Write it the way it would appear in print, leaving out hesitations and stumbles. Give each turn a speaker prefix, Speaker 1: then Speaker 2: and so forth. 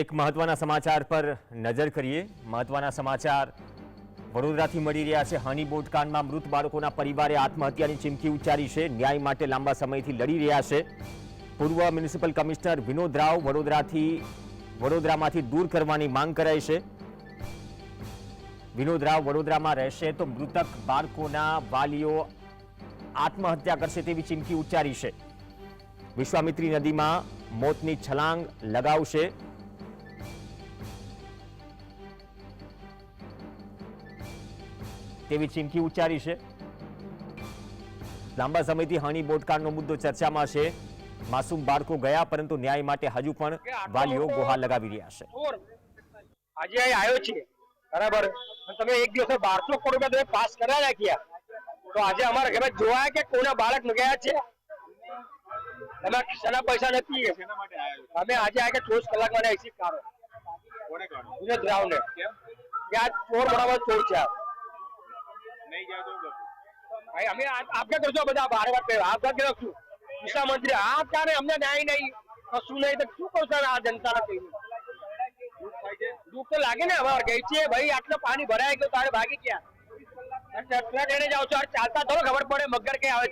Speaker 1: એક મહત્વના સમાચાર પર નજર કરીએ। મહત્વના સમાચાર વડોદરાથી મળી રહ્યા છે। હની બોટકાંડમાં મૃત બાળકોના પરિવારે આત્મહત્યાની ચીમકી ઉચ્ચારી છે। ન્યાય માટે લાંબા સમયથી લડી રહ્યા છે। પૂર્વ મ્યુનિસિપલ કમિશનર વિનોદ રાવ વડોદરામાંથી દૂર કરવાની માંગ કરાઈ છે। વિનોદ રાવ વડોદરામાં રહેશે તો મૃતક બાળકોના વાલીઓ આત્મહત્યા કરશે તેવી ચીમકી ઉચ્ચારી છે। વિશ્વામિત્રી નદીમાં મોતની છલાંગ લગાવશે તેવી ચીમકી ઉચ્ચારી છે। લાંબા સમયથી હની બોટકાંડનો મુદ્દો ચર્ચામાં છે। માસૂમ બાળકો ગયા પરંતુ ન્યાય માટે હજુ પણ વાલીઓ ગુહાર લગાવી રહ્યા છે।
Speaker 2: આજે આવ્યો છે બરાબર, તમે એક દિવસ 1200 કરોડ રૂપિયા તમે પાસ કરાવી નાખ્યા તો આજે અમારા ઘરે જોવા કે કોના બાળક ગયા છે, તમે શેના પૈસા નથી। અમે આજે આ કે 24 કલાક માટે એસી કાઢો કોને કાઢો વિનોદ રાવને કે આ ચોર બરાબર ચોર છે નહીં જાય તો ભાઈ અમે આપકે કરજો બધા બાર વાર કહ્યું આપકે રખશું દિશા મંત્રી આ કારણે અમને ન્યાય નહીં કશું નહીં તો શું કરશો આ જનતાને કહીને दुख तो लागे ना हमारे गई छे भाई आटलो पानी भराय गयो तारे भागी क्या ट्रक लेने जाओ છો ચાલતા થોડો ખબર પડે મગર કે આવે